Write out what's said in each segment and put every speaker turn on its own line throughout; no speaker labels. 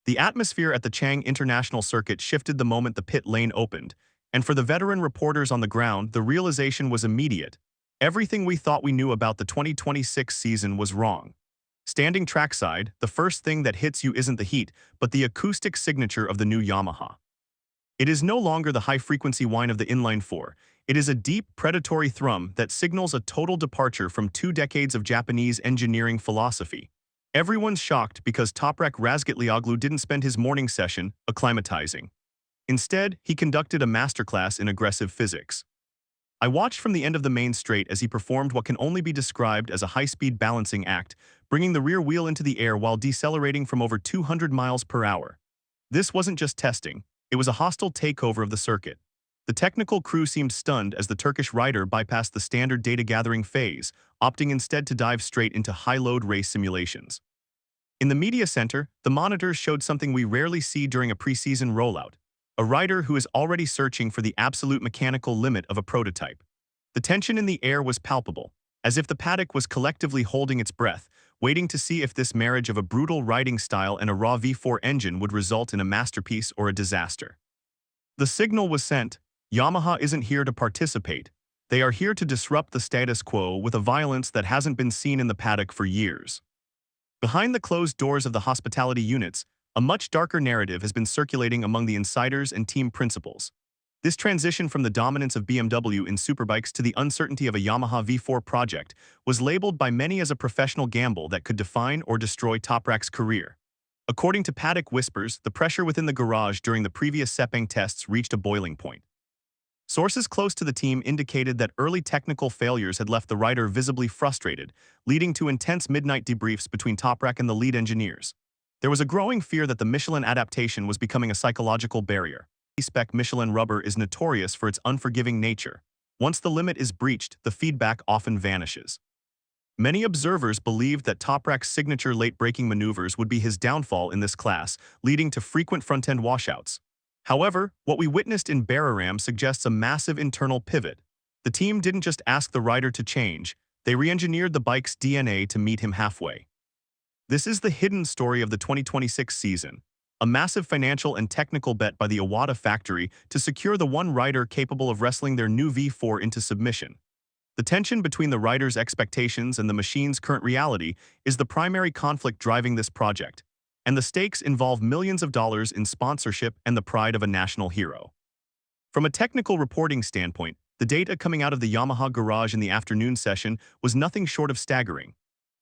The atmosphere at the Chang International Circuit shifted the moment the pit lane opened, and for the veteran reporters on the ground, the realization was immediate. Everything we thought we knew about the 2026 season was wrong. Standing trackside, the first thing that hits you isn't the heat, but the acoustic signature of the new Yamaha. It is no longer the high-frequency whine of the inline four. It is a deep, predatory thrum that signals a total departure from 2 decades of Japanese engineering philosophy. Everyone's shocked because Toprak Razgatlıoğlu didn't spend his morning session acclimatizing. Instead, he conducted a masterclass in aggressive physics. I watched from the end of the main straight as he performed what can only be described as a high-speed balancing act, bringing the rear wheel into the air while decelerating from over 200 miles per hour. This wasn't just testing, it was a hostile takeover of the circuit. The technical crew seemed stunned as the Turkish rider bypassed the standard data-gathering phase, opting instead to dive straight into high-load race simulations. In the media center, the monitors showed something we rarely see during a preseason rollout: a rider who is already searching for the absolute mechanical limit of a prototype. The tension in the air was palpable, as if the paddock was collectively holding its breath, waiting to see if this marriage of a brutal riding style and a raw V4 engine would result in a masterpiece or a disaster. The signal was sent: Yamaha isn't here to participate. They are here to disrupt the status quo with a violence that hasn't been seen in the paddock for years. Behind the closed doors of the hospitality units, a much darker narrative has been circulating among the insiders and team principals. This transition from the dominance of BMW in superbikes to the uncertainty of a Yamaha V4 project was labeled by many as a professional gamble that could define or destroy Toprak's career. According to Paddock whispers, the pressure within the garage during the previous Sepang tests reached a boiling point. Sources close to the team indicated that early technical failures had left the rider visibly frustrated, leading to intense midnight debriefs between Toprak and the lead engineers. There was a growing fear that the Michelin adaptation was becoming a psychological barrier. Spec Michelin rubber is notorious for its unforgiving nature. Once the limit is breached, the feedback often vanishes. Many observers believed that Toprak's signature late-braking maneuvers would be his downfall in this class, leading to frequent front-end washouts. However, what we witnessed in Buriram suggests a massive internal pivot. The team didn't just ask the rider to change, they re-engineered the bike's DNA to meet him halfway. This is the hidden story of the 2026 season, a massive financial and technical bet by the Iwata factory to secure the one rider capable of wrestling their new V4 into submission. The tension between the rider's expectations and the machine's current reality is the primary conflict driving this project, and the stakes involve millions of dollars in sponsorship and the pride of a national hero. From a technical reporting standpoint, the data coming out of the Yamaha garage in the afternoon session was nothing short of staggering.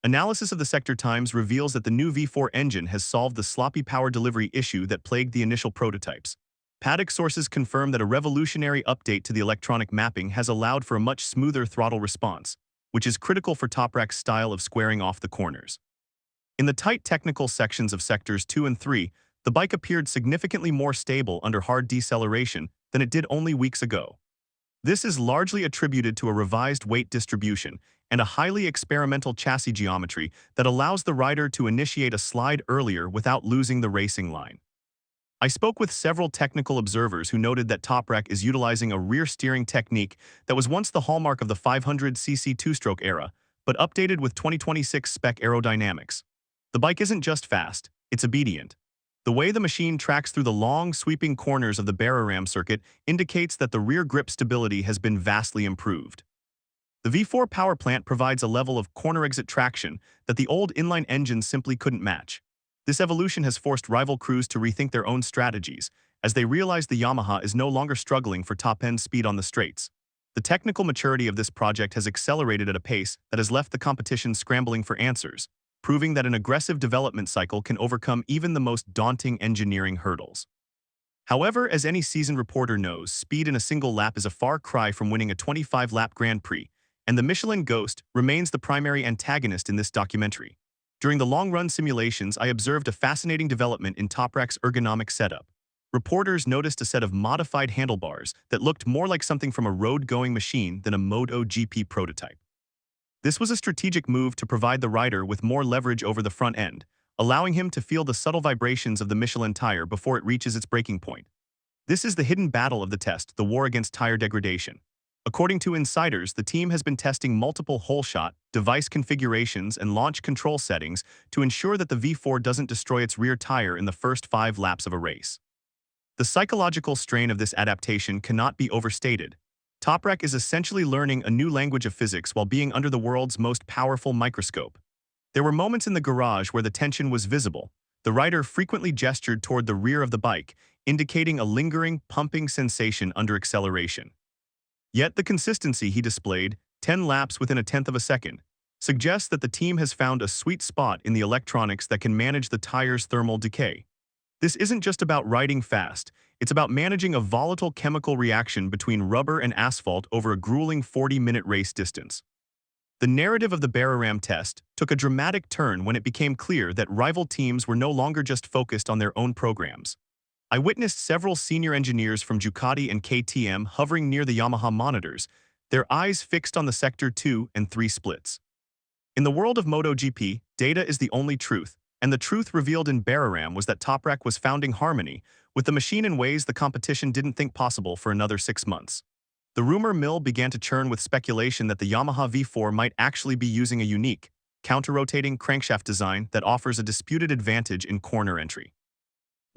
Analysis of the Sector Times reveals that the new V4 engine has solved the sloppy power delivery issue that plagued the initial prototypes. Paddock sources confirm that a revolutionary update to the electronic mapping has allowed for a much smoother throttle response, which is critical for Toprak's style of squaring off the corners. In the tight technical sections of Sectors 2 and 3, the bike appeared significantly more stable under hard deceleration than it did only weeks ago. This is largely attributed to a revised weight distribution and a highly experimental chassis geometry that allows the rider to initiate a slide earlier without losing the racing line. I spoke with several technical observers who noted that Toprak is utilizing a rear steering technique that was once the hallmark of the 500cc two-stroke era, but updated with 2026 spec aerodynamics. The bike isn't just fast, it's obedient. The way the machine tracks through the long, sweeping corners of the Buriram circuit indicates that the rear grip stability has been vastly improved. The V4 power plant provides a level of corner exit traction that the old inline engines simply couldn't match. This evolution has forced rival crews to rethink their own strategies, as they realize the Yamaha is no longer struggling for top-end speed on the straights. The technical maturity of this project has accelerated at a pace that has left the competition scrambling for answers, proving that an aggressive development cycle can overcome even the most daunting engineering hurdles. However, as any seasoned reporter knows, speed in a single lap is a far cry from winning a 25-lap Grand Prix, and the Michelin Ghost remains the primary antagonist in this documentary. During the long-run simulations, I observed a fascinating development in Toprak's ergonomic setup. Reporters noticed a set of modified handlebars that looked more like something from a road-going machine than a MotoGP prototype. This was a strategic move to provide the rider with more leverage over the front end, allowing him to feel the subtle vibrations of the Michelin tire before it reaches its breaking point. This is the hidden battle of the test, the war against tire degradation. According to insiders, the team has been testing multiple hole shot, device configurations, and launch control settings to ensure that the V4 doesn't destroy its rear tire in the first 5 laps of a race. The psychological strain of this adaptation cannot be overstated. Toprak is essentially learning a new language of physics while being under the world's most powerful microscope. There were moments in the garage where the tension was visible. The rider frequently gestured toward the rear of the bike, indicating a lingering, pumping sensation under acceleration. Yet the consistency he displayed, 10 laps within a tenth of a second, suggests that the team has found a sweet spot in the electronics that can manage the tire's thermal decay. This isn't just about riding fast, it's about managing a volatile chemical reaction between rubber and asphalt over a grueling 40-minute race distance. The narrative of the Buriram test took a dramatic turn when it became clear that rival teams were no longer just focused on their own programs. I witnessed several senior engineers from Ducati and KTM hovering near the Yamaha monitors, their eyes fixed on the Sector 2 and 3 splits. In the world of MotoGP, data is the only truth, and the truth revealed in Buriram was that Toprak was founding harmony with the machine in ways the competition didn't think possible for another 6 months. The rumor mill began to churn with speculation that the Yamaha V4 might actually be using a unique, counter-rotating crankshaft design that offers a disputed advantage in corner entry.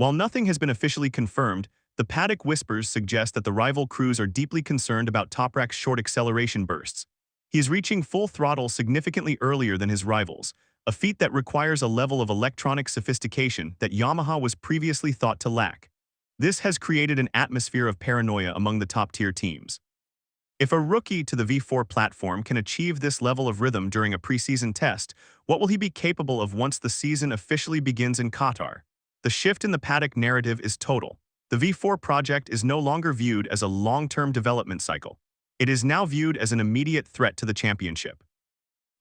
While nothing has been officially confirmed, the Paddock whispers suggest that the rival crews are deeply concerned about Toprak's short acceleration bursts. He is reaching full throttle significantly earlier than his rivals, a feat that requires a level of electronic sophistication that Yamaha was previously thought to lack. This has created an atmosphere of paranoia among the top-tier teams. If a rookie to the V4 platform can achieve this level of rhythm during a preseason test, what will he be capable of once the season officially begins in Qatar? The shift in the Paddock narrative is total. The V4 project is no longer viewed as a long-term development cycle. It is now viewed as an immediate threat to the championship.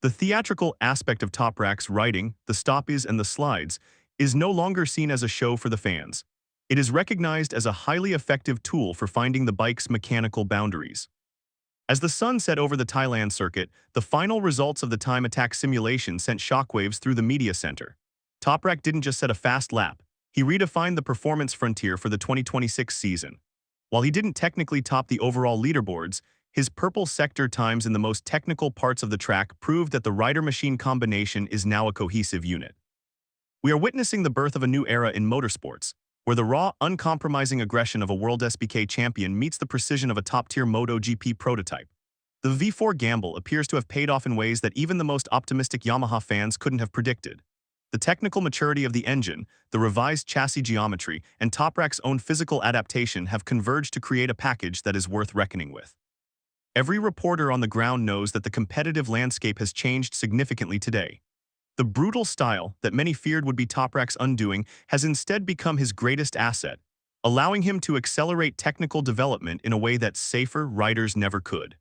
The theatrical aspect of Toprak's riding, the stoppies and the slides, is no longer seen as a show for the fans. It is recognized as a highly effective tool for finding the bike's mechanical boundaries. As the sun set over the Thailand circuit, the final results of the time attack simulation sent shockwaves through the media center. Toprak didn't just set a fast lap, he redefined the performance frontier for the 2026 season. While he didn't technically top the overall leaderboards, his purple sector times in the most technical parts of the track proved that the rider-machine combination is now a cohesive unit. We are witnessing the birth of a new era in motorsports, where the raw, uncompromising aggression of a WorldSBK champion meets the precision of a top-tier MotoGP prototype. The V4 gamble appears to have paid off in ways that even the most optimistic Yamaha fans couldn't have predicted. The technical maturity of the engine, the revised chassis geometry, and Toprak's own physical adaptation have converged to create a package that is worth reckoning with. Every reporter on the ground knows that the competitive landscape has changed significantly today. The brutal style that many feared would be Toprak's undoing has instead become his greatest asset, allowing him to accelerate technical development in a way that safer riders never could.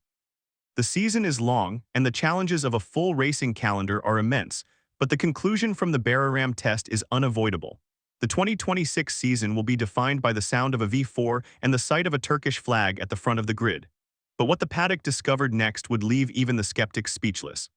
The season is long, and the challenges of a full racing calendar are immense, but the conclusion from the Buriram test is unavoidable. The 2026 season will be defined by the sound of a V4 and the sight of a Turkish flag at the front of the grid. But what the Paddock discovered next would leave even the skeptics speechless.